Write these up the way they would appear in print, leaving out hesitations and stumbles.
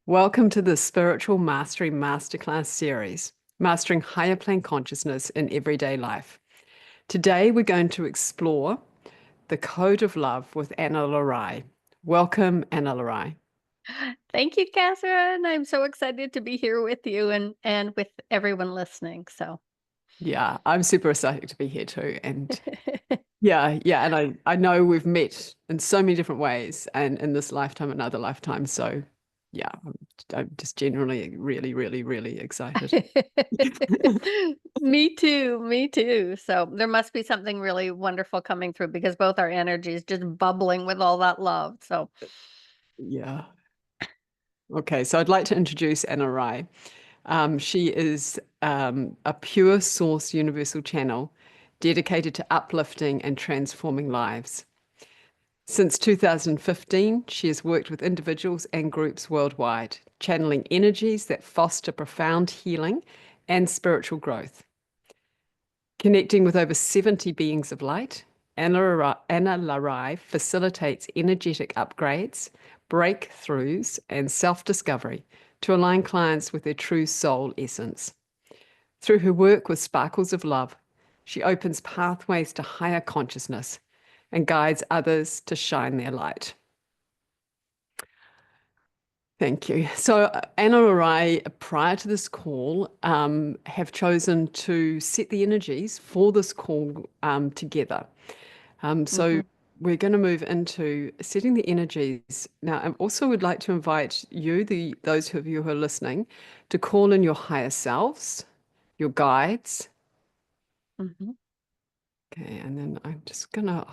Welcome to the Spiritual Mastery Masterclass series, Mastering Higher Plane Consciousness in Everyday Life. Today, we're going to explore the Code of Love with Ana-La-Rai. Welcome, Analarai. Thank you, Catherine. I'm so excited to be here with you and with everyone listening. So, Yeah, I'm super excited to be here too. And and I know we've met in so many different ways and in this lifetime and other lifetimes. So yeah, I'm just generally really, really, really excited. me too. Me too. So, there must be something really wonderful coming through because both our energies just bubbling with all that love. So, Yeah. Okay, so I'd like to introduce Anna Rai. She is a pure source universal channel dedicated to uplifting and transforming lives. Since 2015, she has worked with individuals and groups worldwide, channeling energies that foster profound healing and spiritual growth. Connecting with over 70 beings of light, Ana-La-Rai facilitates energetic upgrades, breakthroughs, and self-discovery to align clients with their true soul essence. Through her work with Sparkles of Love, she opens pathways to higher consciousness and guides others to shine their light. Thank you. So Anna and I, prior to this call, have chosen to set the energies for this call together. So mhm. we're going to move into setting the energies. Now, I also would like to invite you, those of you who are listening, to call in your higher selves, your guides. Mhm. Okay, and then I'm just going to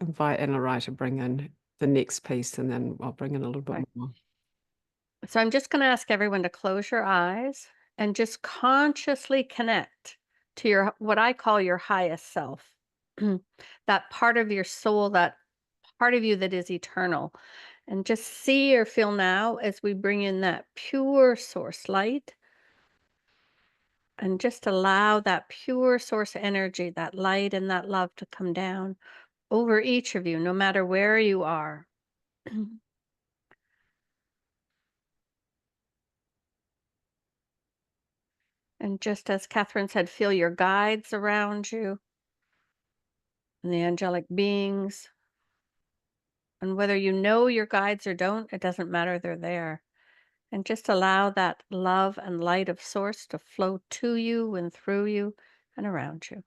invite Anna Rai to bring in the next piece, and then I'll bring in a little bit Right. more. So, I'm just going to ask everyone to close your eyes and just consciously connect to your what I call your highest self. That part of your soul, that part of you that is eternal. And just see or feel now as we bring in that pure source light and just allow that pure source energy, that light and that love to come down over each of you, no matter where you are. And just as Catherine said, feel your guides around you and the angelic beings. And whether you know your guides or don't, it doesn't matter, they're there. And just allow that love and light of source to flow to you and through you and around you.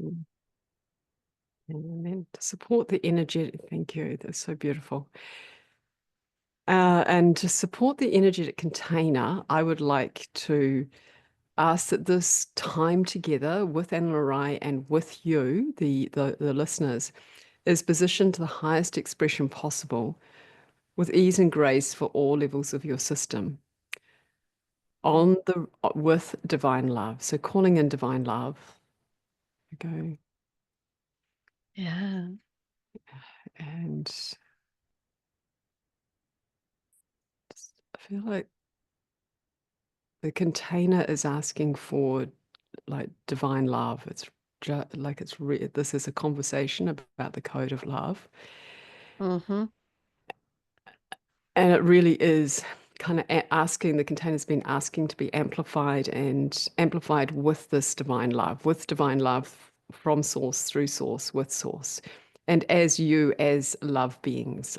Mm. And then to support the energetic, thank you, that's so beautiful. And to support the energetic container, I would like to ask that this time together with Analarai and with you, the listeners, is positioned to the highest expression possible with ease and grace for all levels of your system Mm. on the with divine love. So calling in divine love. Go Yeah. and I feel like the container is asking for like divine love. It's just like this is a conversation about the code of love, Mhm. and it really is kind of asking. The container's been asking to be amplified and amplified with divine love from source, through source, with source, and as you as love beings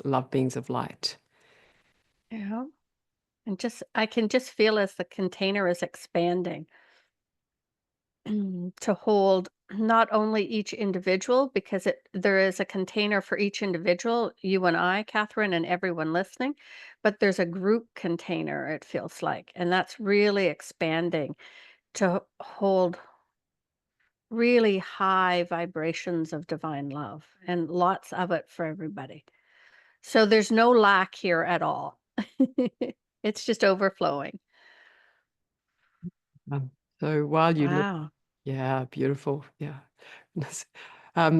of light. Yeah. And just I can just feel as the container is expanding to hold not only each individual, because there is a container for each individual, you and I, Catherine, and everyone listening, but there's a group container, it feels like. And that's really expanding to hold really high vibrations of divine love and lots of it for everybody. So there's no lack here at all. It's just overflowing. So while you look, Wow. yeah, beautiful, yeah.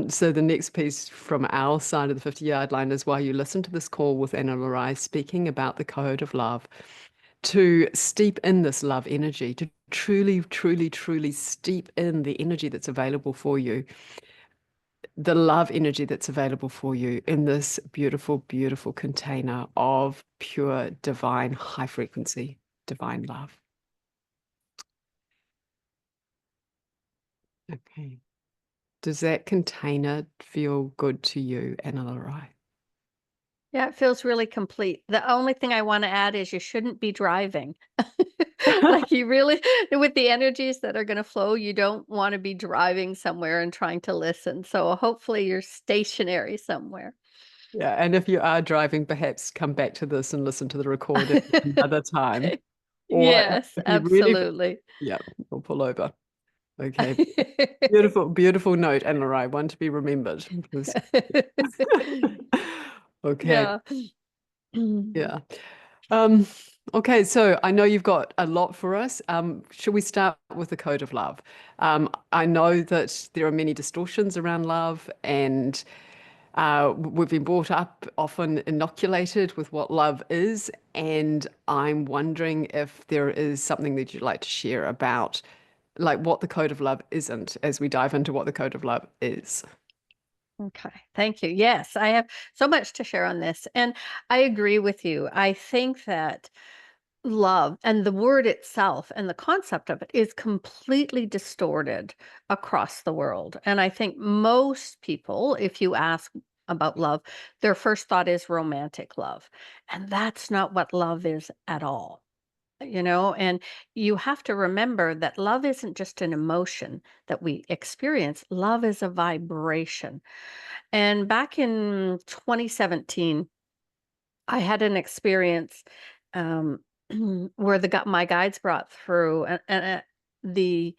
So the next piece from our side of the 50-yard line is while you listen to this call with Anna-La-Rai speaking about the code of love, to steep in this love energy, to truly, truly, truly steep in the energy that's available for you. the love energy that's available for you in this beautiful, beautiful container of pure, divine, high frequency, divine love. Okay. Does that container feel good to you, Analarai? Yeah, it feels really complete. The only thing I want to add is you shouldn't be driving. Like you really, with the energies that are going to flow, you don't want to be driving somewhere and trying to listen. So hopefully you're stationary somewhere. Yeah, and if you are driving, perhaps come back to this and listen to the recording another time. Or Yes, if you really, absolutely. yeah, we'll pull over. Okay. Beautiful, beautiful note, Analarai, one to be remembered. Because, okay, Yeah. yeah. Um, okay, so I know you've got a lot for us. Should we start with the code of love? I know that there are many distortions around love, and we've been brought up, often inoculated with what love is. And I'm wondering if there is something that you'd like to share about, like, what the code of love isn't, as we dive into what the code of love is. Okay, thank you. Yes, I have so much to share on this. And I agree with you. I think that love and the word itself and the concept of it is completely distorted across the world. And I think most people, if you ask about love, their first thought is romantic love. And that's not what love is at all. And you have to remember that love isn't just an emotion that we experience. Love is a vibration. And back in 2017, I had an experience um, where my guides brought through the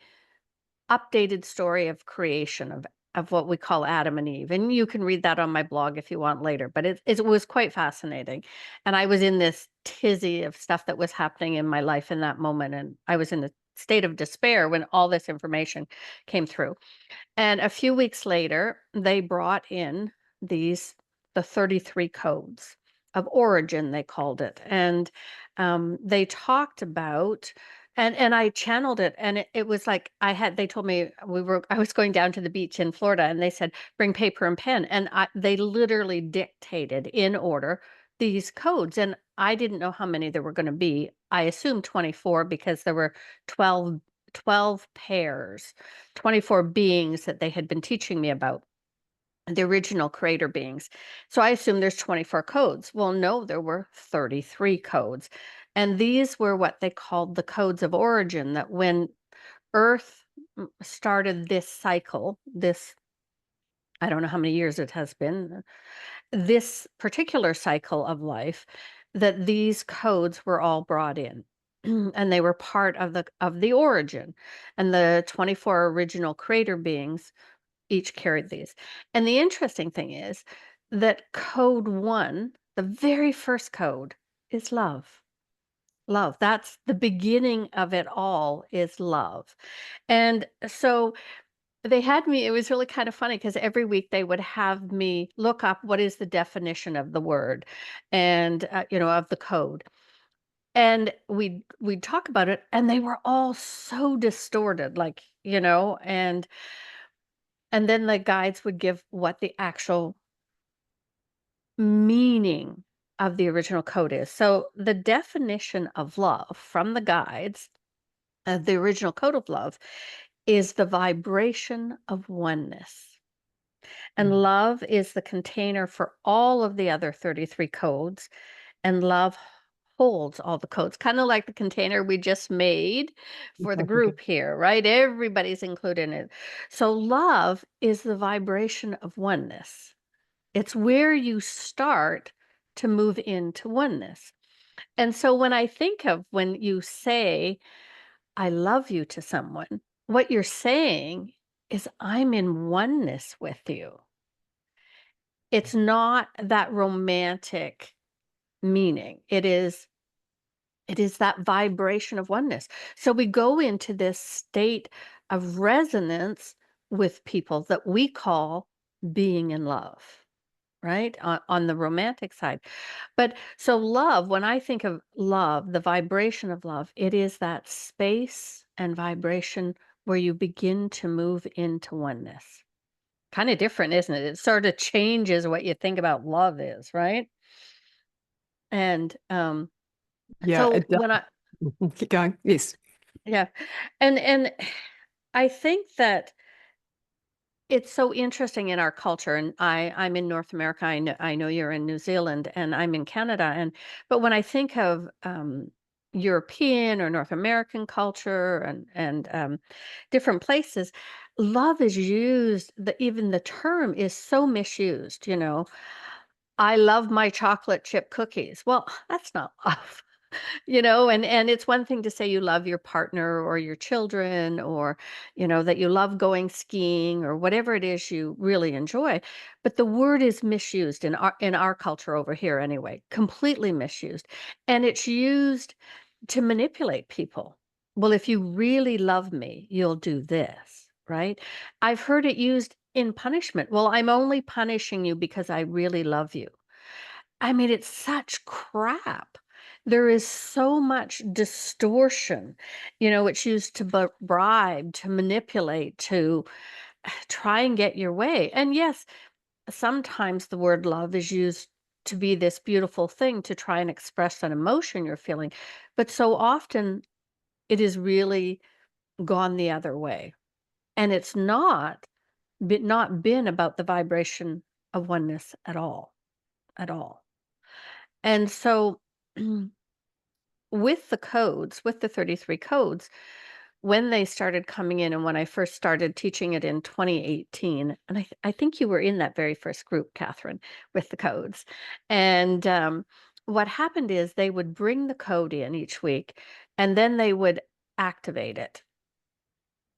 updated story of creation of what we call Adam and Eve, and you can read that on my blog if you want later. But it was quite fascinating, and I was in this tizzy of stuff that was happening in my life in that moment, and I was in a state of despair when all this information came through. And a few weeks later, they brought in the 33 codes of origin, they called it. And they talked about, and I channeled it, and it was like they told me I was going down to the beach in Florida, and they said, bring paper and pen. And they literally dictated in order these codes. And I didn't know how many there were going to be. I assumed 24 because there were 12 pairs, 24 beings that they had been teaching me about, the original creator beings. So I assumed there's 24 codes. Well, no, there were 33 codes. And these were what they called the codes of origin, that when Earth started this cycle, I don't know how many years it has been, this particular cycle of life, that these codes were all brought in. And they were part of the origin, and the 24 original creator beings each carried these. And the interesting thing is that code 1, the very first code, is love. Love, that's the beginning of it all, is love. And so they had me, it was really kind of funny because every week they would have me look up what is the definition of the word, and of the code. And we'd talk about it, and they were all so distorted, like, and then the guides would give what the actual meaning of the original code is. So the definition of love from the guides, the original code of love, is the vibration of oneness. And love is the container for all of the other 33 codes, and love holds all the codes, kind of like the container we just made for the Okay. group here, right? Everybody's included in it. So love is the vibration of oneness. It's where you start to move into oneness. And so when you say, I love you to someone, what you're saying is, I'm in oneness with you. It's not that romantic meaning. It is that vibration of oneness. So we go into this state of resonance with people that we call being in love, right? On the romantic side. But so love, when I think of love, the vibration of love, it is that space and vibration where you begin to move into oneness. kind of different, isn't it? It sort of changes what you think about love is, right? And Yeah, so it does. when I Keep going. Yes. yeah, and I think that it's so interesting in our culture, and I'm in North America. I know you're in New Zealand, and I'm in Canada. And but when I think of European or North American culture and different places, love is used. Even the term is so misused. I love my chocolate chip cookies. Well, that's not love. And it's one thing to say you love your partner or your children, or that you love going skiing or whatever it is you really enjoy, but the word is misused in our culture over here anyway, completely misused. And it's used to manipulate people. Well, if you really love me, you'll do this, right? I've heard it used in punishment. Well, I'm only punishing you because I really love you. I mean, it's such crap. There is so much distortion. It's used to bribe, to manipulate, to try and get your way. And yes, sometimes the word love is used to be this beautiful thing to try and express an emotion you're feeling. But so often it is really gone the other way. And it's not been about the vibration of oneness at all. And so with the 33 codes, when they started coming in and when I first started teaching it in 2018, and I think you were in that very first group, Catherine, with the codes. And what happened is they would bring the code in each week and then they would activate it.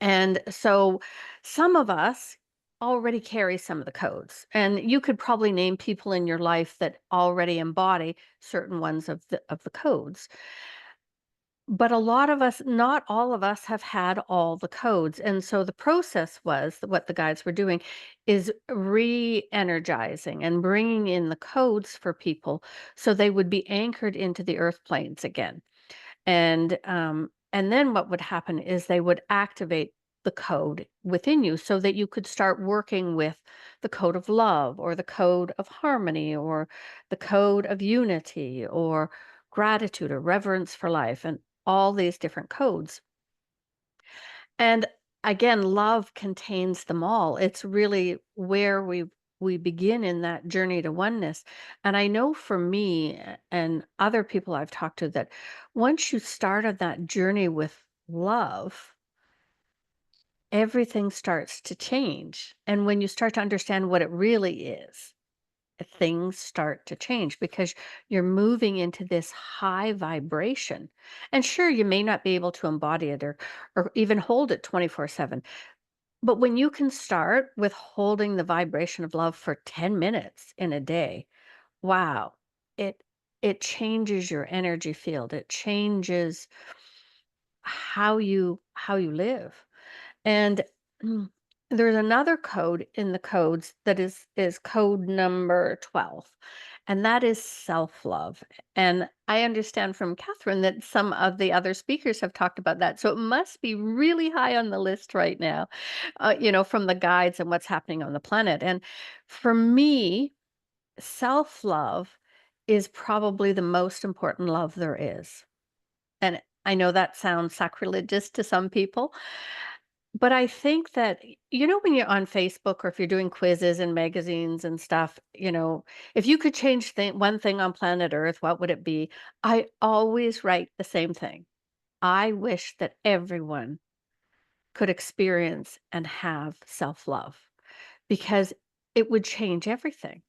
And so some of us already carry some of the codes, and you could probably name people in your life that already embody certain ones of the codes. But a lot of us, not all of us, have had all the codes. And so the process was what the guides were doing is re-energizing and bringing in the codes for people so they would be anchored into the earth planes again. And then what would happen is they would activate the code within you so that you could start working with the code of love or the code of harmony or the code of unity or gratitude or reverence for life and all these different codes. And again, love contains them all. It's really where we begin in that journey to oneness. And I know for me and other people I've talked to that once you start on that journey with love, everything starts to change. And when you start to understand what it really is, things start to change because you're moving into this high vibration. And sure, you may not be able to embody it or even hold it 24/7. But when you can start with holding the vibration of love for 10 minutes in a day, wow, it it changes your energy field. It changes how you live. And mm, there's another code in the codes that is code number 12, and that is self-love. And I understand from Catherine that some of the other speakers have talked about that. So it must be really high on the list right now, from the guides and what's happening on the planet. And for me, self-love is probably the most important love there is. And I know that sounds sacrilegious to some people, but I think that, when you're on Facebook or if you're doing quizzes and magazines and stuff, if you could change one thing on planet Earth, what would it be? I always write the same thing. I wish that everyone could experience and have self love because it would change everything,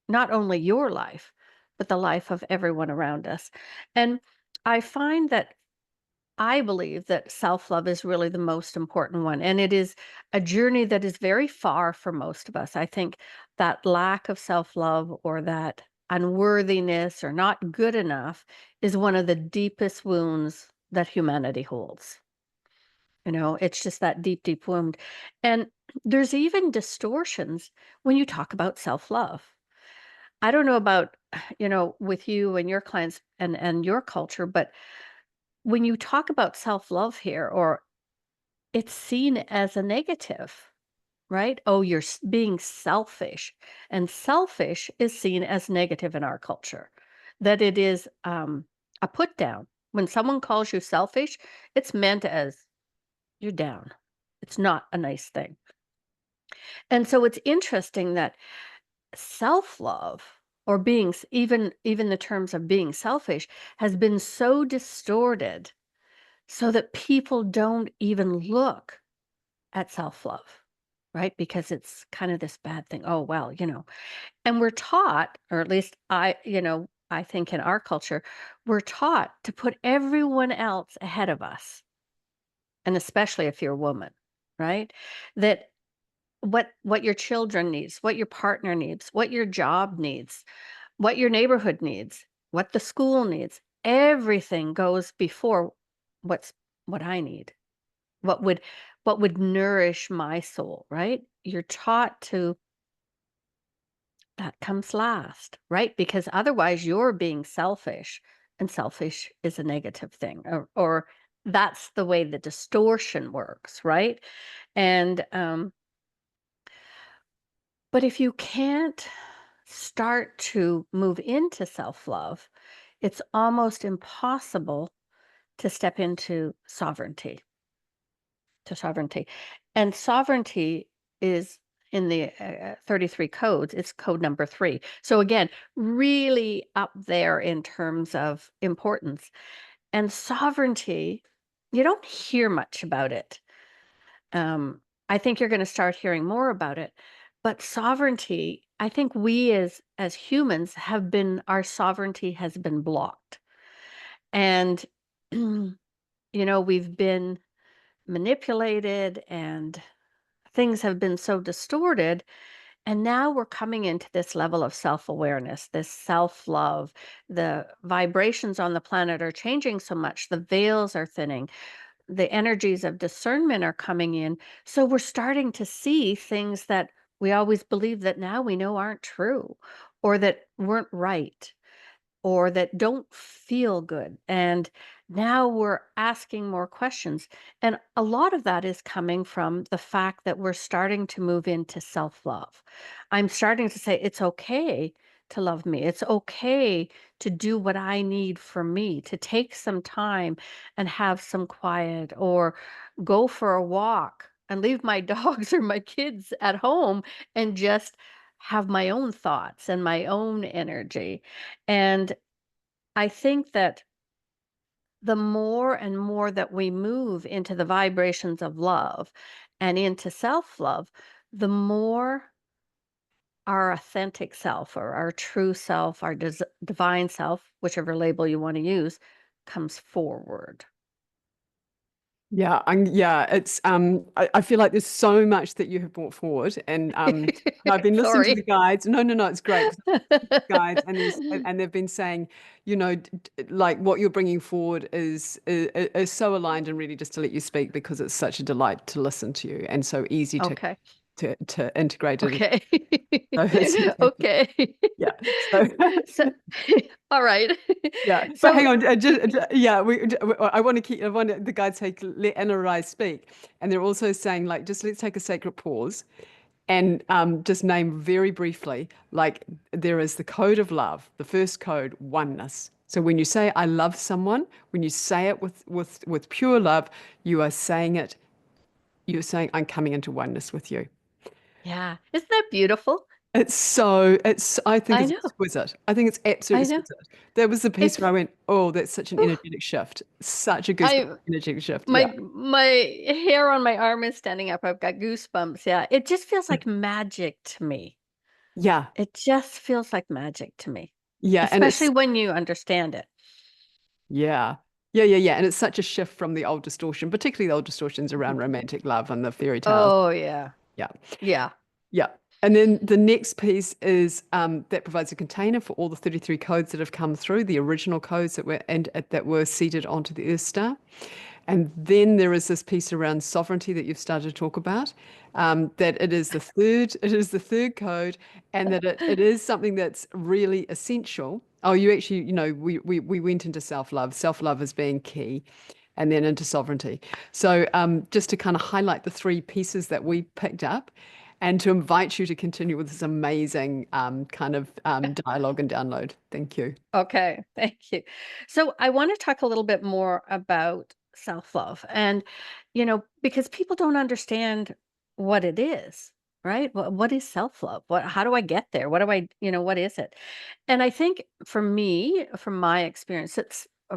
not only your life, but the life of everyone around us. And I find that I believe that self love is really the most important one. And it is a journey that is very far for most of us. I think that lack of self love or that unworthiness or not good enough is one of the deepest wounds that humanity holds. It's just that deep, deep wound. And there's even distortions when you talk about self love. I don't know about, with you and your clients and your culture, but when you talk about self love here, or it's seen as a negative. right? Oh, you're being selfish. And selfish is seen as negative in our culture, that it is a put down. When someone calls you selfish, it's meant as you're down. It's not a nice thing. And so it's interesting that self-love or being even the terms of being selfish has been so distorted so that people don't even look at self-love, right? Because it's kind of this bad thing. Oh, well, and we're taught, or at least I think in our culture, we're taught to put everyone else ahead of us. And especially if you're a woman, right? That what your children needs, what your partner needs, what your job needs, what your neighborhood needs, what the school needs, everything goes before what's what I need. What would what would nourish my soul, right? You're taught to that comes last, right? Because otherwise you're being selfish, and selfish is a negative thing, or that's the way the distortion works, right? And but if you can't start to move into self-love, it's almost impossible to step into sovereignty, to sovereignty. And sovereignty is in the 33 codes, it's code number 3. So again, really up there in terms of importance. And sovereignty, you don't hear much about it. I think you're going to start hearing more about it. But sovereignty, I think we as humans have been our sovereignty has been blocked. And we've been manipulated and things have been so distorted. And now we're coming into this level of self awareness, this self love. The vibrations on the planet are changing so much, the veils are thinning, the energies of discernment are coming in. So we're starting to see things that we always believed that now we know aren't true or that weren't right or that don't feel good. And now we're asking more questions. And a lot of that is coming from the fact that we're starting to move into self love. I'm starting to say it's okay to love me. It's okay to do what I need for me, to take some time and have some quiet or go for a walk and leave my dogs or my kids at home and just have my own thoughts and my own energy. And I think that the more and more that we move into the vibrations of love and into self love, the more our authentic self or our true self, our divine self, whichever label you want to use, comes forward. Yeah, it's I feel like there's so much that you have brought forward, and I've been listening to the Sorry. guides. No, it's great 'cause guides and they've been saying, like what you're bringing forward is so aligned, and really just to let you speak because it's such a delight to listen to you and so easy to Okay. to integrate it. Okay. So Okay. yeah. So So, all right. yeah, but hang So, on, yeah, I want the guides say let Ana-Rai speak, and they're also saying like just let's take a sacred pause and just name very briefly like there is the code of love, the first code, oneness. So when you say I love someone, when you say it with pure love, you are saying it. You're saying I'm coming into oneness with you. yeah. Isn't that beautiful? I think I it's know. exquisite. I think it's absolutely I know. exquisite. There was the piece where I It's went, oh, that's such an whew, energetic shift. Such a goosebump I energetic shift. Yeah. my hair on my arm is standing up. I've got goosebumps. Yeah. It just feels like magic to me. Yeah. It just feels like magic to me, Yeah. And especially it's, when you understand it. yeah. Yeah. And it's such a shift from the old distortion, particularly the old distortions Mhm. around romantic love and the fairy tales. Oh yeah. Yeah. Yeah. Yeah. And then the next piece is that provides a container for all the 33 codes that have come through, the original codes that were seeded onto the Earth Star. And then there is this piece around sovereignty that you've started to talk about, that it is the third code, and that it is something that's really essential. Oh, you actually, we went into self-love as being key. and then into sovereignty. So just to kind of highlight the three pieces that we picked up and to invite you to continue with this amazing kind of dialogue and download. Thank you. Okay, thank you. So I want to talk a little bit more about self-love and, because people don't understand what it is, right? What is self-love? How do I get there? What is it? And I think for me, from my experience,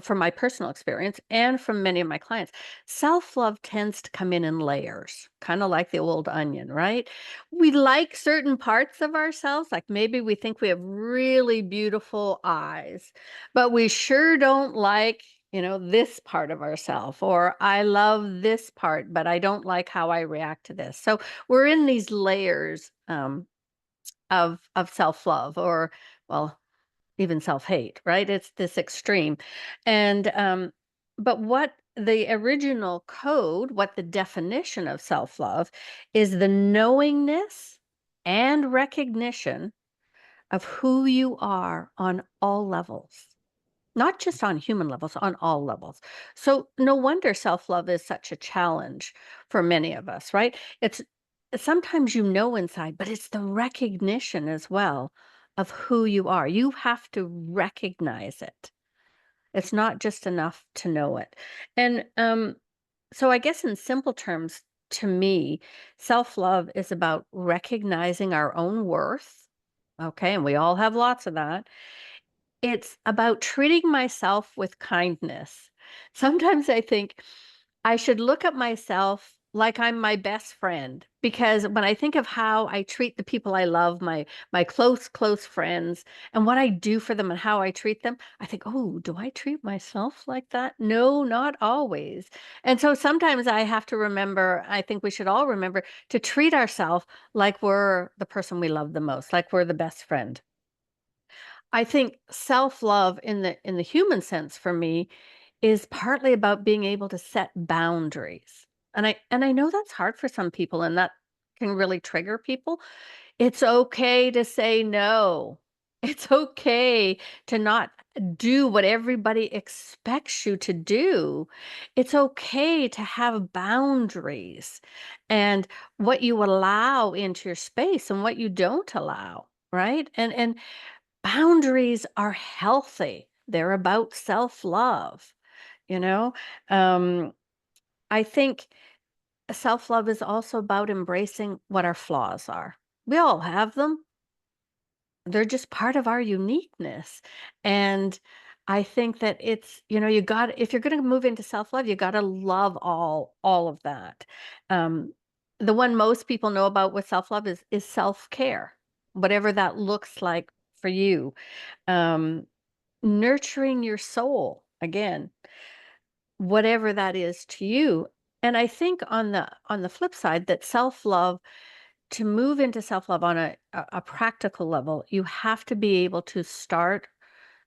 from my personal experience and from many of my clients, self-love tends to come in layers, kind of like the old onion, right? We like certain parts of ourselves, like maybe we think we have really beautiful eyes, but we sure don't like, this part of ourselves, or I love this part, but I don't like how I react to this. So we're in these layers of self-love, or, well, even self-hate, right? It's this extreme. And but what the original code, what the definition of self-love is, the knowingness and recognition of who you are on all levels. Not just on human levels, on all levels. So no wonder self-love is such a challenge for many of us, right? It's sometimes inside, but it's the recognition as well of who you are. You have to recognize it. It's not just enough to know it. And so I guess in simple terms, to me, self-love is about recognizing our own worth. Okay, and we all have lots of that. It's about treating myself with kindness. Sometimes I think I should look at myself like I'm my best friend, because when I think of how I treat the people I love, my close friends, and what I do for them and how I treat them, I think, "Oh, do I treat myself like that?" No, not always. And so sometimes I have to remember, I think we should all remember to treat ourselves like we're the person we love the most, like we're the best friend. I think self-love in the human sense for me is partly about being able to set boundaries. And I know that's hard for some people, and that can really trigger people. It's okay to say no. It's okay to not do what everybody expects you to do. It's okay to have boundaries and what you allow into your space and what you don't allow, right? And boundaries are healthy. They're about self-love, you know? Um, I think self-love is also about embracing what our flaws are. We all have them. They're just part of our uniqueness. And I think that it's, if you're going to move into self-love, you got to love all of that. Um, the one most people know about with self-love is self-care, whatever that looks like for you. Um, Nurturing your soul, again, whatever that is to you. And I think on the flip side, that self-love, to move into self-love on a practical level, you have to be able to start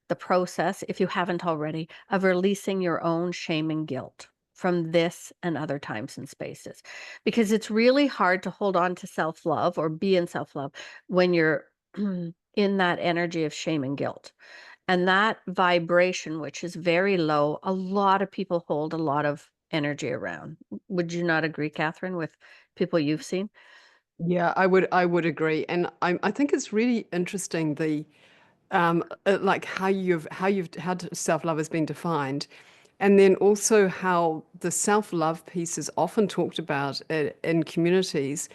the process, if you haven't already, of releasing your own shame and guilt from this and other times and spaces. Because it's really hard to hold on to self-love or be in self-love when you're in that energy of shame and guilt. And that vibration, which is very low, a lot of people hold a lot of energy around. Would you not agree, Catherine, with people you've seen? Yeah, I would agree. And I think it's really interesting like how self-love has been defined. And then also how the self-love piece is often talked about in communities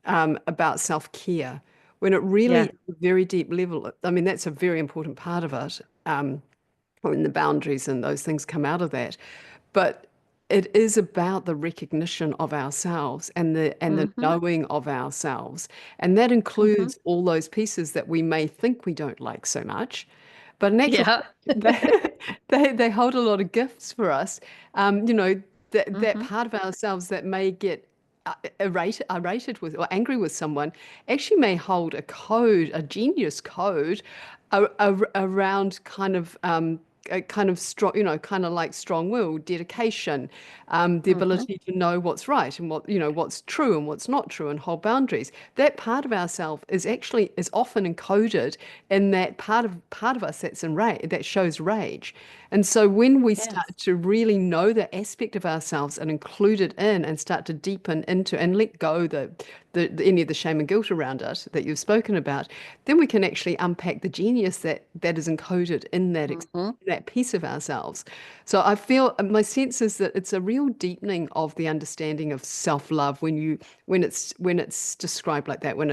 about self-care, when it really, Yeah. at a very deep level, I mean, that's a very important part of it. When the boundaries and those things come out of that. But it is about the recognition of ourselves and the Mm-hmm. knowing of ourselves. And that Mm-hmm. includes all those pieces that we may think we don't like so much. But in actual Yeah. fact, they hold a lot of gifts for us. That Mm-hmm. part of ourselves that may get irrated with or angry with someone actually may hold a code, a genius code around kind of a kind of strong, kind of like strong will, dedication, the Mhm. ability to know what's right and what's true and what's not true and hold boundaries. That part of ourself is often encoded in that part of us that's that shows rage. And so when we start Yes. to really know that aspect of ourselves and include it in and start to deepen into and let go any of the shame and guilt around it that you've spoken about, then we can actually unpack the genius that is encoded in Mhm. that piece of ourselves. So I feel my sense is that it's a real deepening of the understanding of self-love when it's described like that, when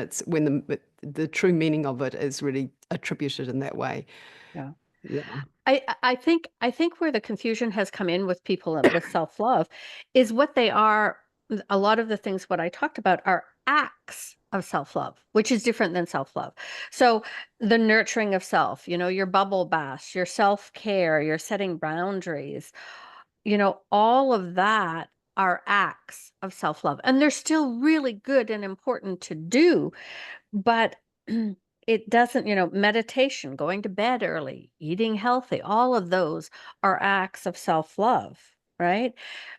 the true meaning of it is really attributed in that way. Yeah. Yeah. I think where the confusion has come in with people with self-love is what they are. A lot of the things what I talked about are acts of self-love, which is different than self-love. So the nurturing of self, your bubble baths, your self-care, your setting boundaries, all of that are acts of self-love. And they're still really good and important to do, but it doesn't, meditation, going to bed early, eating healthy, all of those are acts of self-love, right?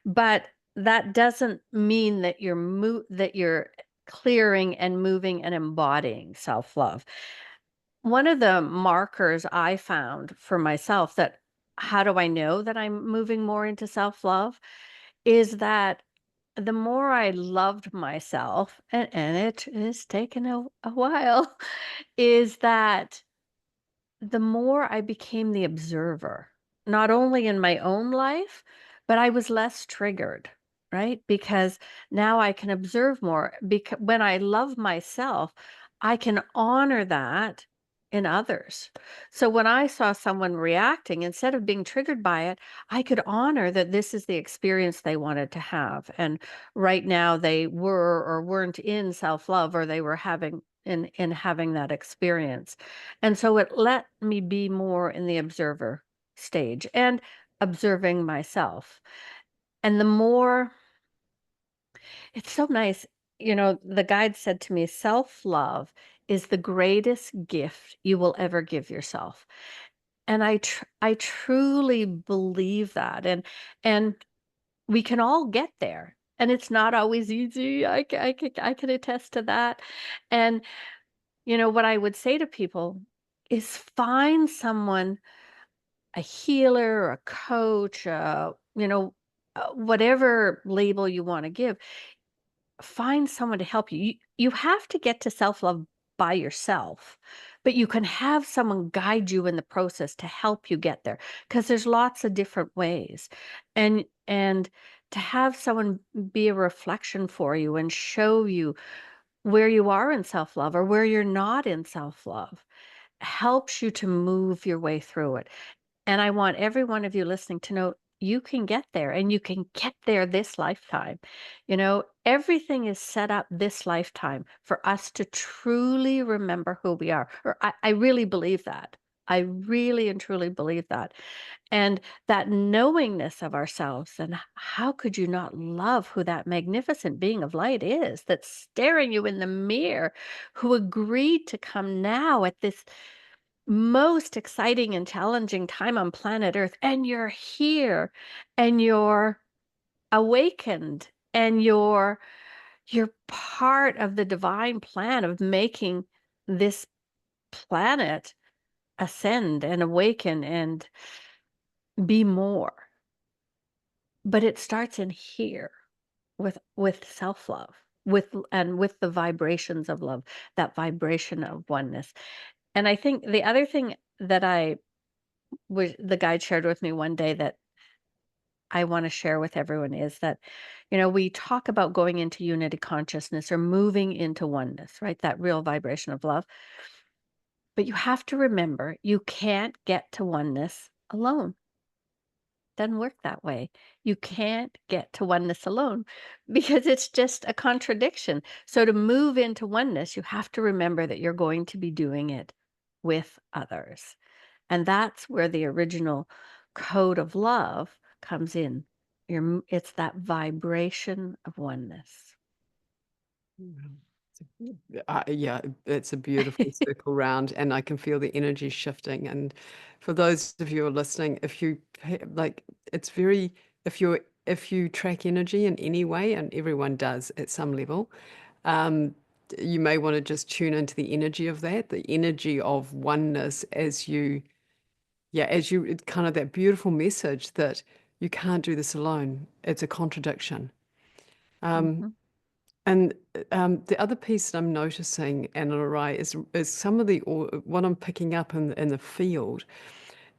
But that doesn't mean that you're clearing and moving and embodying self-love. One of the markers I found for myself that how do I know that I'm moving more into self-love is that the more I loved myself, and it is taken a while, is that the more I became the observer, not only in my own life, but I was less triggered, right? Because now I can observe more. Because when I love myself, I can honor that in others. So when I saw someone reacting, instead of being triggered by it, I could honor that this is the experience they wanted to have. And right now they were or weren't in self-love, or they were in having that experience. And so it let me be more in the observer stage and observing myself. And the more, it's so nice. The guide said to me, self love is the greatest gift you will ever give yourself. And I truly believe that. And we can all get there. And it's not always easy. I can attest to that. And, what I would say to people is find someone, a healer, a coach, whatever label you want to give, find someone to help you. You have to get to self-love by yourself, but you can have someone guide you in the process to help you get there because there's lots of different ways. And to have someone be a reflection for you and show you where you are in self-love or where you're not in self-love helps you to move your way through it. And I want every one of you listening to know you can get there and you can get there this lifetime. Everything is set up this lifetime for us to truly remember who we are. Or I really believe that. I really and truly believe that. And that knowingness of ourselves, and how could you not love who that magnificent being of light is that's staring you in the mirror, who agreed to come now at this most exciting and challenging time on planet Earth, and you're here and you're awakened and you're part of the divine plan of making this planet ascend and awaken and be more. But it starts in here with self-love, with the vibrations of love, that vibration of oneness. And I think the other thing that the guide shared with me one day that I want to share with everyone is that, we talk about going into unity consciousness or moving into oneness, right? That real vibration of love. But you have to remember you can't get to oneness alone. Doesn't work that way. You can't get to oneness alone because it's just a contradiction. So to move into oneness, you have to remember that you're going to be doing it with others. And that's where the original code of love comes in. It's that vibration of oneness. Yeah, it's a beautiful circle round, and I can feel the energy shifting. And for those of you who are listening, if you like, it's very, if you track energy in any way, and everyone does at some level, um, you may want to just tune into the energy of that, the energy of oneness as you, yeah, as you, it's kind of that beautiful message that you can't do this alone. It's a contradiction. Um, Mhm. and the other piece that I'm noticing, Analarai, is some of the what I'm picking up in the field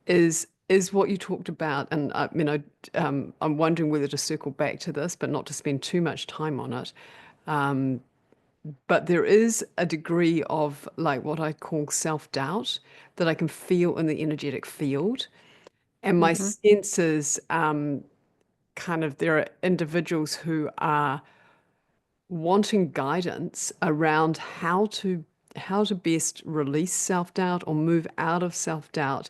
is what you talked about, and I'm wondering whether to circle back to this, but not to spend too much time on it. Um, but there is a degree of like what I call self-doubt that I can feel in the energetic field, and my Mhm. sense is kind of there are individuals who are wanting guidance around how to best release self-doubt or move out of self-doubt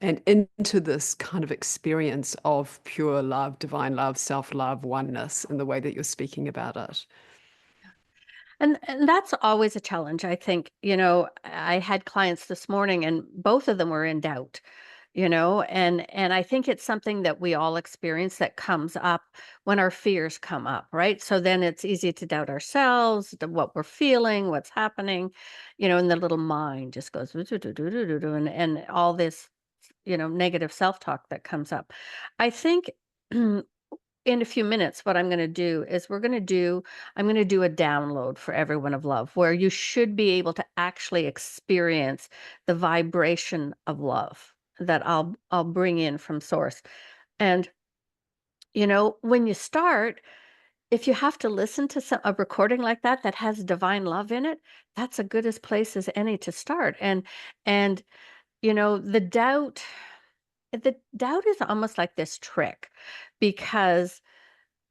and into this kind of experience of pure love, divine love, self-love, oneness in the way that you're speaking about it. And that's always a challenge, I think. I had clients this morning and both of them were in doubt, and I think it's something that we all experience that comes up when our fears come up, right? So then it's easy to doubt ourselves, what we're feeling, what's happening, and the little mind just goes and all this, negative self-talk that comes up. I think in a few minutes, what I'm going to do is I'm going to do a download for everyone of love where you should be able to actually experience the vibration of love that I'll bring in from source. And when you start, if you have to listen to a recording like that that has divine love in it, that's a good as place as any to start. And the doubt is almost like this trick because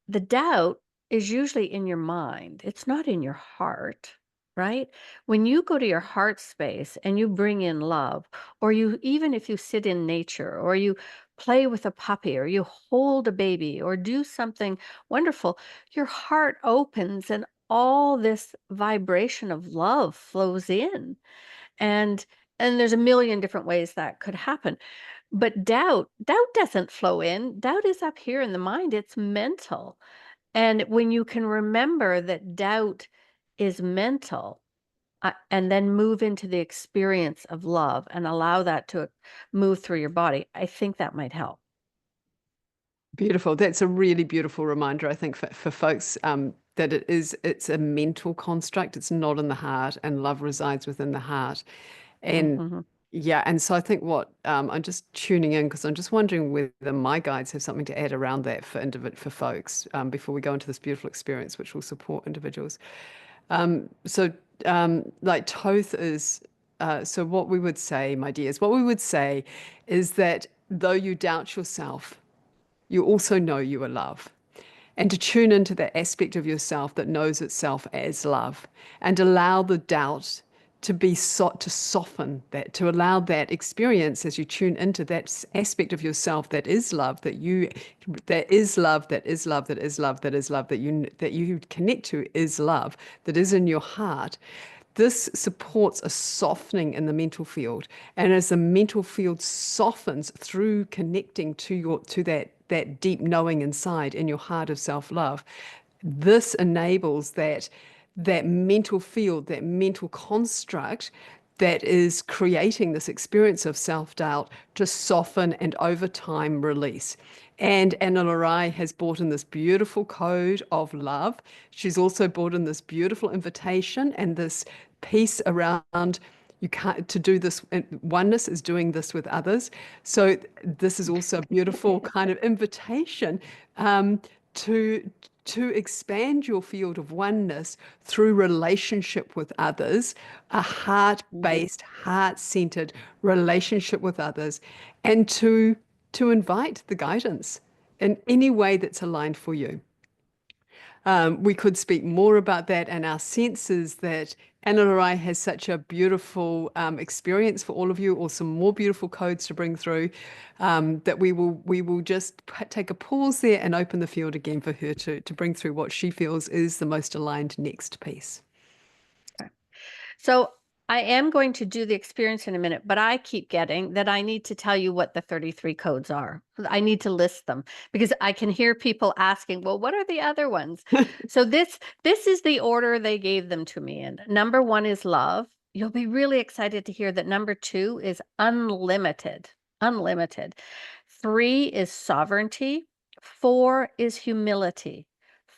the doubt is usually in your mind. It's not in your heart, right? When you go to your heart space and you bring in love, or even if you sit in nature, or you play with a puppy, or you hold a baby, or do something wonderful, your heart opens and all this vibration of love flows in. And and there's a million different ways that could happen. But doubt doesn't flow in. Doubt is up here in the mind. It's mental. And when you can remember that doubt is mental, and then move into the experience of love and allow that to move through your body, I think that might help. Beautiful. That's a really beautiful reminder, I think, for folks that it's a mental construct. It's not in the heart, and love resides within the heart. And Mhm. yeah, and so I think what I'm just tuning in because I'm just wondering whether my guides have something to add around that for folks before we go into this beautiful experience, which will support individuals. So like Toth is so what we would say, my dears, what we would say is that though you doubt yourself, you also know you are love. And to tune into that aspect of yourself that knows itself as love and allow the doubt to to soften that, to allow that experience as you tune into that aspect of yourself that is love, that is love, that is love, that is love, that is love, that you connect to is love, that is in your heart. This supports a softening in the mental field. And as the mental field softens through connecting to that deep knowing inside in your heart of self-love, this enables that mental field, that mental construct that is creating this experience of self-doubt to soften and over time release. And Ana-La-Rai has brought in this beautiful code of love. She's also brought in this beautiful invitation and this piece around you can't to do this. Oneness is doing this with others. So this is also a beautiful kind of invitation um, to to expand your field of oneness through relationship with others, a Mhm. heart-based, heart-centered relationship with others, and to invite the guidance in any way that's aligned for you. We could speak more about that, and our sense is that Analarai has such a beautiful experience for all of you, or some more beautiful codes to bring through, that we will just take a pause there and open the field again for her to bring through what she feels is the most aligned next piece. So I am going to do the experience in a minute, but I keep getting that I need to tell you what the 33 codes are. I need to list them because I can hear people asking, well, what are the other ones? So this is the order they gave them to me in. Number 1 is love. You'll be really excited to hear that number 2 is unlimited. Unlimited. 3 is sovereignty. 4 is humility.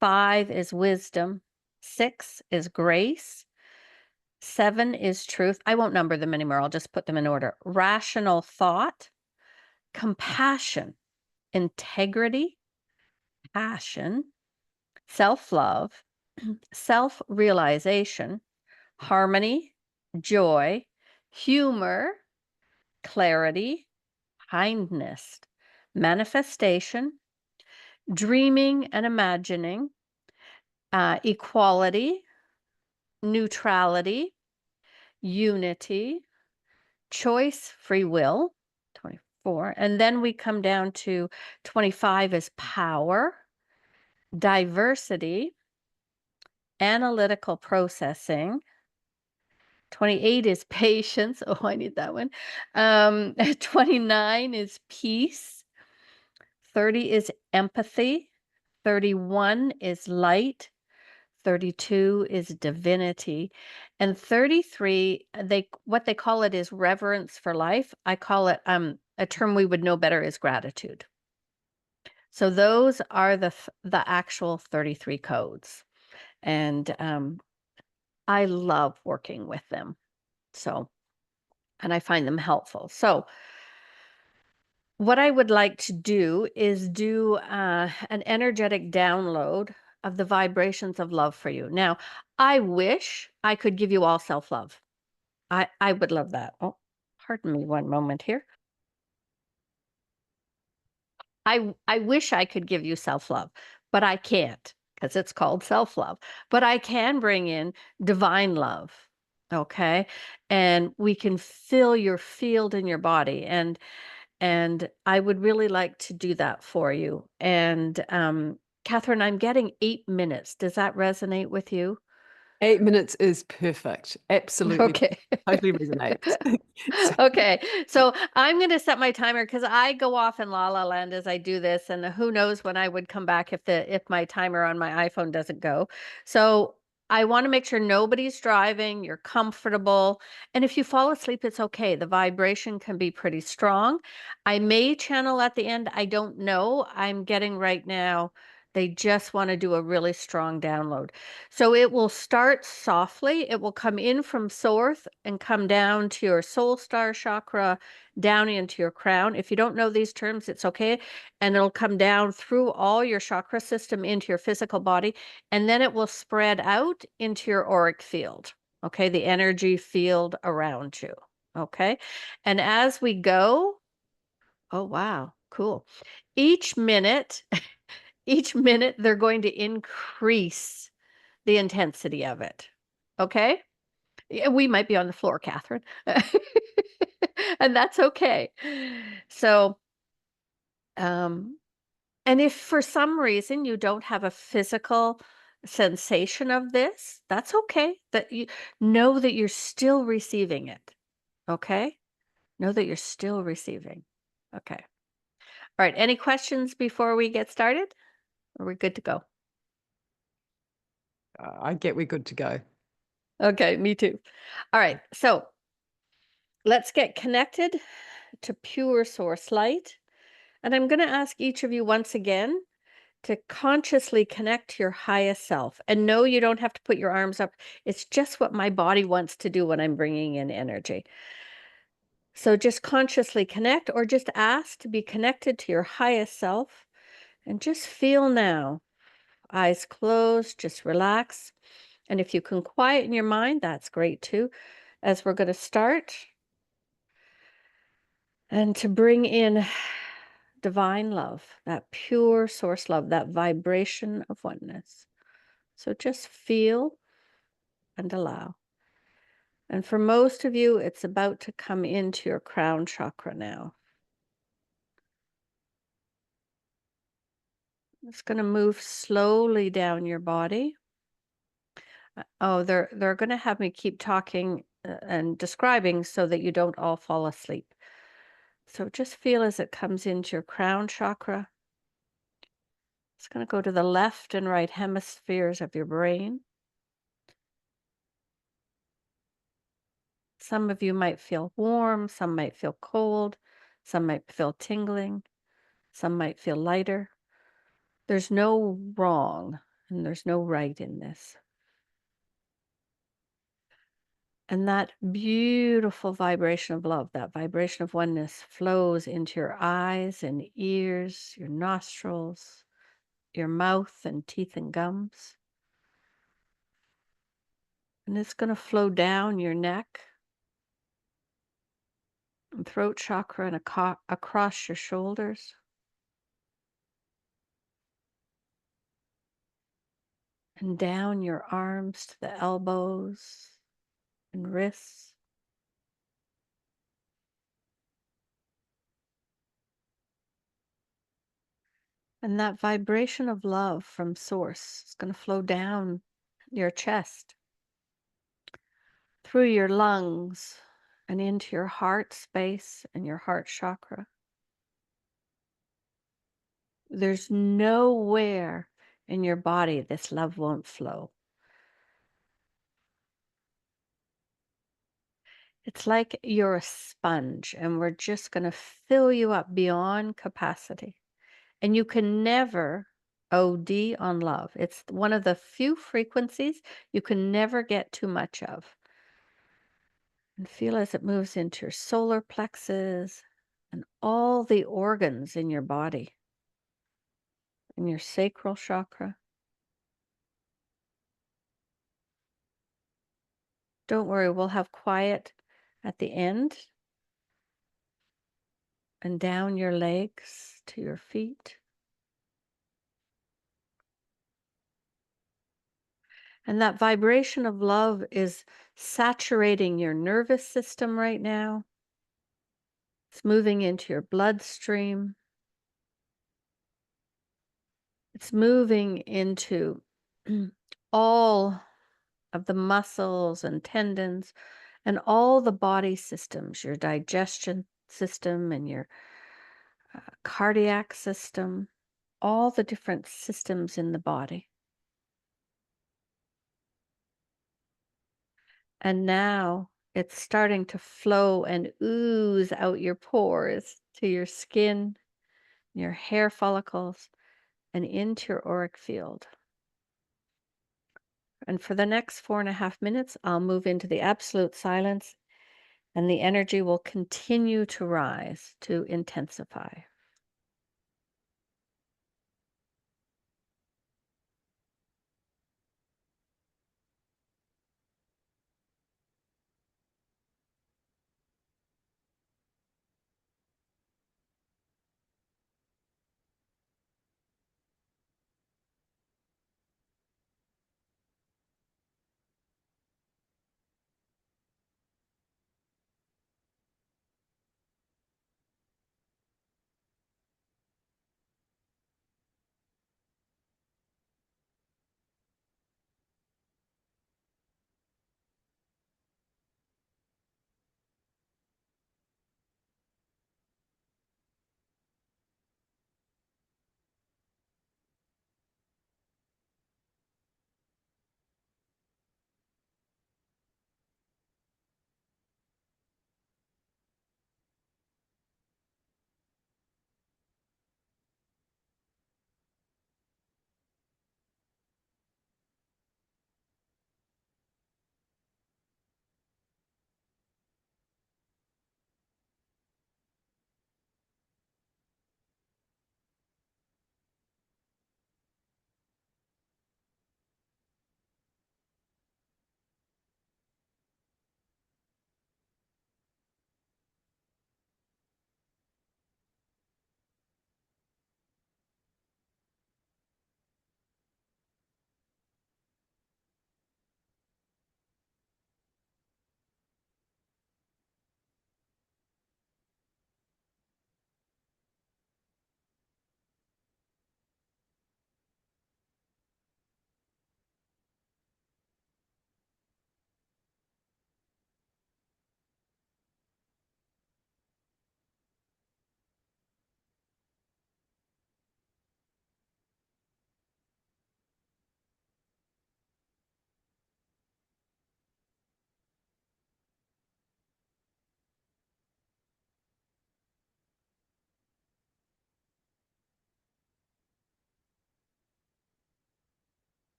5 is wisdom. 6 is grace. 7 is truth. I won't number them anymore. I'll just put them in order. Rational thought, compassion, integrity, passion, self-love, self-realization, harmony, joy, humor, clarity, kindness, manifestation, dreaming and imagining, equality, neutrality, unity, choice, free will, 24. And then we come down to 25 is power, diversity, analytical processing. 28 is patience. Oh, I need that one. 29 is peace. 30 is empathy. 31 is light. 32 is divinity, and 33 what they call it is reverence for life. I call it a term we would know better is gratitude. So those are the actual 33 codes, and I love working with them. So, and I find them helpful. So what I would like to do is do an energetic download of the vibrations of love for you. Now, I wish I could give you all self-love. I would love that. Oh, pardon me one moment here. I wish I could give you self-love, but I can't because it's called self-love. But I can bring in divine love. Okay? And we can fill your field in your body, and I would really like to do that for you. And Catherine, I'm getting 8 minutes. Does that resonate with you? 8 minutes is perfect. Absolutely. Okay. Totally resonates. So, Okay. So I'm going to set my timer because I go off in la la land as I do this, and who knows when I would come back if my timer on my iPhone doesn't go. So I want to make sure nobody's driving, you're comfortable, and if you fall asleep, it's okay. The vibration can be pretty strong. I may channel at the end. I don't know. I'm getting right now. They just want to do a really strong download. So it will start softly. It will come in from source and come down to your soul star chakra, down into your crown. If you don't know these terms, it's okay. And it'll come down through all your chakra system into your physical body. And then it will spread out into your auric field. Okay. The energy field around you. Okay. And as we go, oh, wow. Cool. Each minute, each minute, they're going to increase the intensity of it. Okay? Yeah, we might be on the floor, Catherine. And that's okay. So, um, and if for some reason you don't have a physical sensation of this, that's okay. That you know that you're still receiving it. Okay? Know that you're still receiving. Okay. All right. Any questions before we get started? Are we good to go? I get we're good to go. Okay, me too. All right. So let's get connected to pure source light. And I'm going to ask each of you once again to consciously connect to your highest self. And no, you don't have to put your arms up. It's just what my body wants to do when I'm bringing in energy. So just consciously connect, or just ask to be connected to your highest self. And just feel now. Eyes closed, just relax. And if you can quieten your mind, that's great too, as we're going to start. And to bring in divine love, that pure source love, that vibration of oneness. So just feel and allow. And for most of you, it's about to come into your crown chakra now. It's going to move slowly down your body. Oh, they're gonna have me keep talking, and describing so that you don't all fall asleep. So just feel as it comes into your crown chakra. It's gonna go to the left and right hemispheres of your brain. Some of you might feel warm, some might feel cold, some might feel tingling, some might feel lighter. There's no wrong and there's no right in this. And that beautiful vibration of love, that vibration of oneness flows into your eyes and ears, your nostrils, your mouth and teeth and gums. And it's going to flow down your neck and throat chakra and across your shoulders and down your arms to the elbows and wrists. And that vibration of love from source is going to flow down your chest, through your lungs, and into your heart space and your heart chakra. There's nowhere in your body this love won't flow. It's like you're a sponge, and we're just going to fill you up beyond capacity. And you can never OD on love. It's one of the few frequencies you can never get too much of. And feel as it moves into your solar plexus and all the organs in your body, in your sacral chakra. Don't worry, we'll have quiet at the end, and down your legs to your feet. And that vibration of love is saturating your nervous system right now. It's moving into your bloodstream. It's moving into all of the muscles and tendons and all the body systems, your digestion system and your cardiac system, all the different systems in the body. And now it's starting to flow and ooze out your pores to your skin, your hair follicles, and into your auric field. And for the next 4.5 minutes, I'll move into the absolute silence, and the energy will continue to rise, to intensify.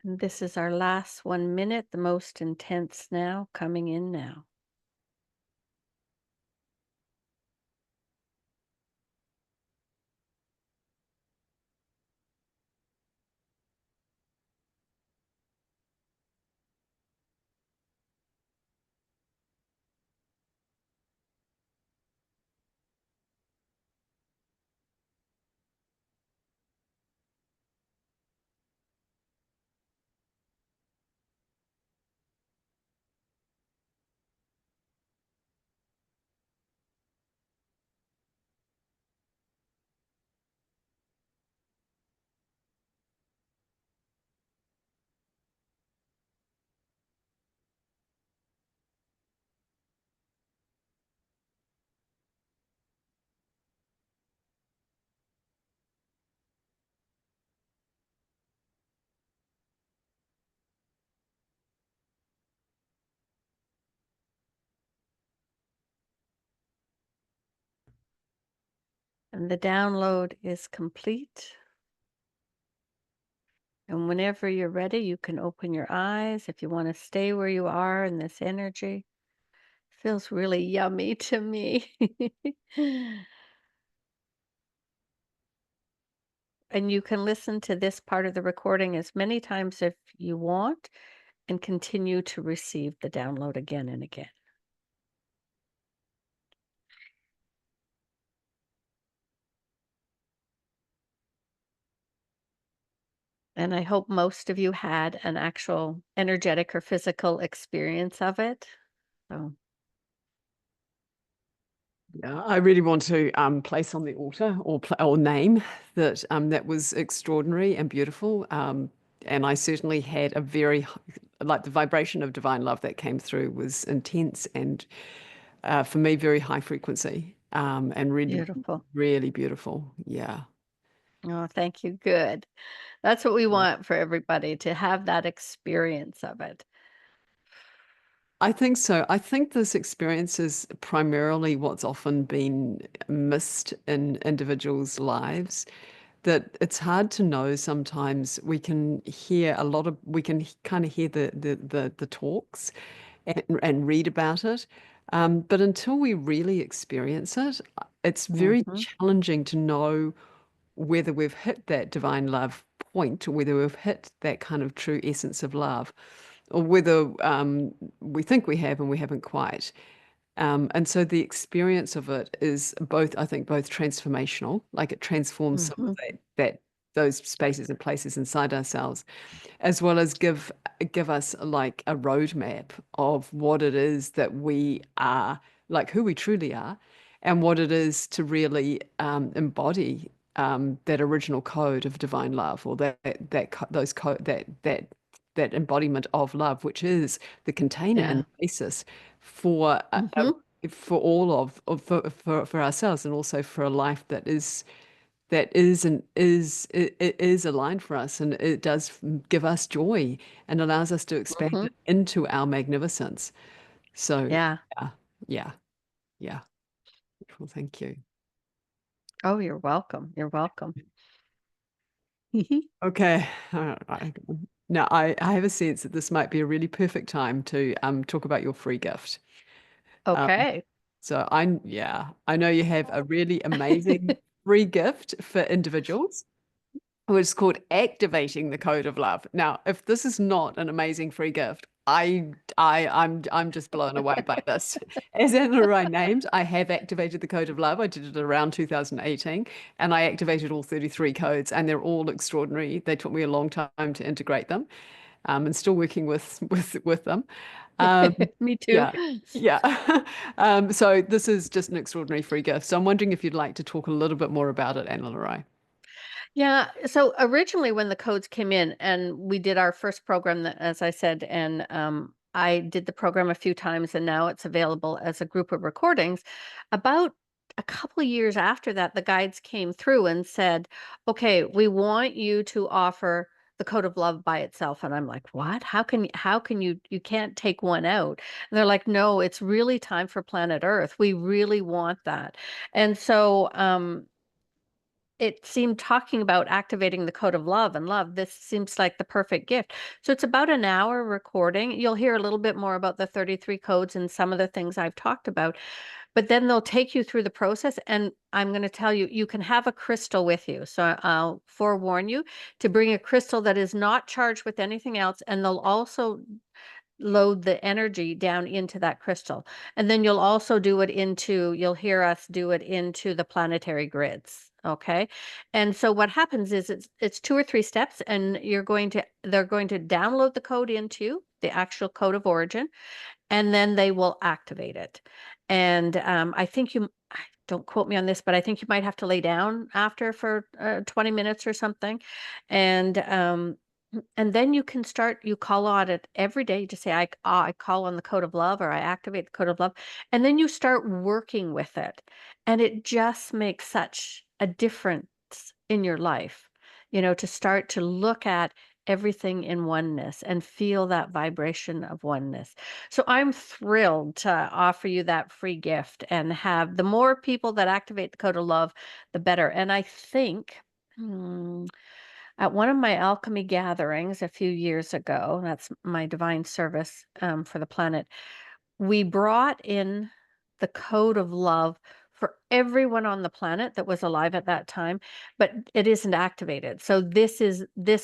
And this is our last 1 minute, the most intense now, coming in now. And the download is complete. And whenever you're ready, you can open your eyes if you want to stay where you are in this energy. Feels really yummy to me. And you can listen to this part of the recording as many times if you want and continue to receive the download again and again. And I hope most of you had an actual energetic or physical experience of it. So, Yeah, I really want to place on the altar or name that that was extraordinary and beautiful. And I certainly had a like the vibration of divine love that came through was intense and for me very high frequency and really, beautiful. really beautiful. Yeah. Oh, thank you. Good. That's what we want for everybody to have that experience of it. I think so. I think this experience is primarily what's often been missed in individuals' lives. That it's hard to know sometimes. We can hear a lot of, we can kind of hear the talks and read about it. But until we really experience it, it's very Hmm. challenging to know whether we've hit that divine love point or whether we've hit that kind of true essence of love or whether we think we have and we haven't quite. And so the experience of it is both, I think, both transformational, like it transforms some of Hmm. that those spaces and places inside ourselves, as well as give us like a roadmap of what it is that we are, like who we truly are, and what it is to really embody that original code of divine love, or those code that embodiment of love, which is the container and Yeah. the basis for Hmm. for all of for ourselves and also for a life that is and is it is aligned for us and it does give us joy and allows us to expand Hmm. it into our magnificence. So Yeah. yeah, yeah, yeah. Well, thank you. Oh, you're welcome. You're welcome. Okay. Now I have a sense that this might be a really perfect time to talk about your free gift. Um, Okay. so I know you have a really amazing free gift for individuals. Which is called activating the code of love. Now, if this is not an amazing free gift, I'm just blown away by this. As Anna-Rai named, I have activated the code of love. I did it around 2018, and I activated all 33 codes, and they're all extraordinary. They took me a long time to integrate them, and still working with them. Um, Me too. yeah, yeah. So this is just an extraordinary free gift. So I'm wondering if you'd like to talk a little bit more about it, Anna-Rai. Yeah. So originally, when the codes came in, and we did our first program, that, as I said, and I did the program a few times, and now it's available as a group of recordings. About a couple of years after that, the guides came through and said, "Okay, we want you to offer the code of love by itself." And I'm like, "What? How can you can't take one out?" And they're like, "No, it's really time for planet Earth. We really want that." And so it seemed talking about activating the code of love and love. This seems like the perfect gift. So it's about an hour recording. You'll hear a little bit more about the 33 codes and some of the things I've talked about. But then they'll take you through the process, and I'm going to tell you, you can have a crystal with you. So I'll forewarn you to bring a crystal that is not charged with anything else, and they'll also load the energy down into that crystal. And then you'll also do it into, you'll hear us do it into the planetary grids. Okay. And so what happens is it's 2 or 3 steps, and they're going to download the code into the actual code of origin, and then they will activate it. And I think don't quote me on this, but I think you might have to lay down after for 20 minutes or something. And then you call on it every day. You just say, I call on the code of love, or I activate the code of love. And then you start working with it. And it just makes such a difference in your life, to start to look at everything in oneness and feel that vibration of oneness. So I'm thrilled to offer you that free gift, and have the more people that activate the code of love, the better. And I think, at one of my alchemy gatherings a few years ago, that's my divine service for the planet, we brought in the code of love for everyone on the planet that was alive at that time, but it isn't activated. So this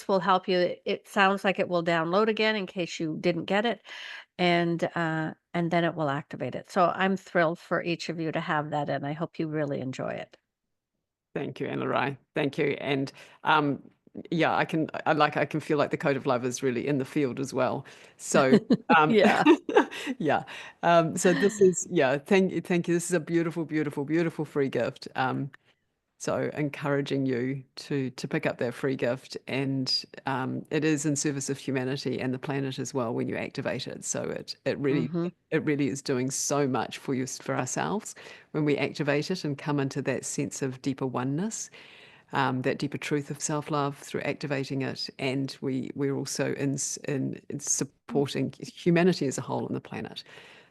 will help you. It sounds like it will download again in case you didn't get it, and then it will activate it. So I'm thrilled for each of you to have that, and I hope you really enjoy it. Thank you, Ana-Rai. Thank you. And um, yeah, I can feel like the code of love is really in the field as well. So um, Yeah. yeah. So this is, yeah, thank you. This is a beautiful, beautiful, beautiful free gift. So encouraging you to pick up that free gift, and it is in service of humanity and the planet as well when you activate it. So Hmm. it really is doing so much for ourselves when we activate it and come into that sense of deeper oneness, that deeper truth of self-love through activating it. And we're also in supporting humanity as a whole on the planet.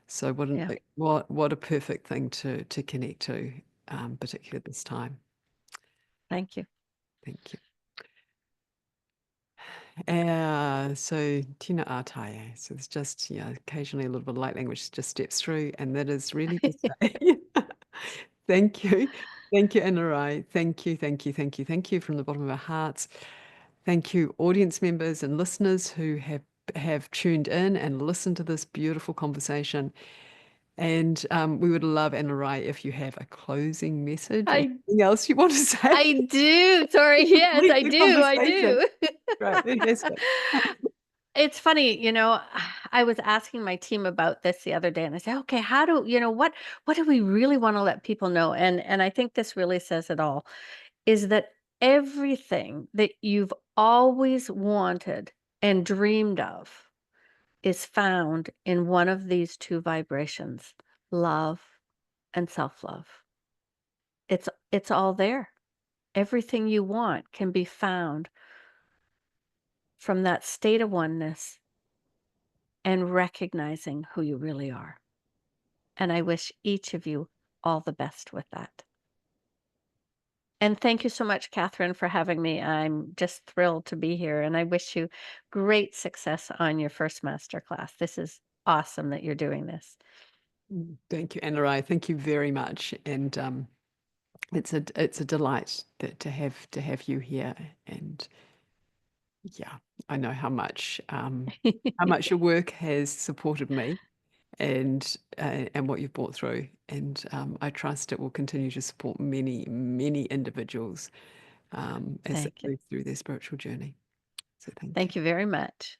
So Yeah. what a perfect thing to connect to, particularly at this time. Thank you. Thank you. So Tina Artaye. So it's just, occasionally a little bit of light language just steps through, and that is really to say, thank you. Thank you, Analarai. Thank you, thank you, thank you, thank you from the bottom of our hearts. Thank you, audience members and listeners who have tuned in and listened to this beautiful conversation. And we would love, Analarai, if you have a closing message or I something else you want to say I do. Sorry. to Yes, complete I the do. I conversation. do. Right, fantastic. It's funny, I was asking my team about this the other day, and I said, "Okay, how do what do we really want to let people know?" And I think this really says it all, is that everything that you've always wanted and dreamed of is found in one of these two vibrations: love and self-love. It's all there. Everything you want can be found from that state of oneness and recognizing who you really are. And I wish each of you all the best with that. And thank you so much, Catherine, for having me. I'm just thrilled to be here, and I wish you great success on your first master class. This is awesome that you're doing this. Thank you, Ana-Rai. Thank you very much. And it's a delight to have you here. And yeah, I know how much your work has supported me, and what you've brought through. And I trust it will continue to support many, many individuals as they Thank you. move through their spiritual journey. So thank you. Thank you very much.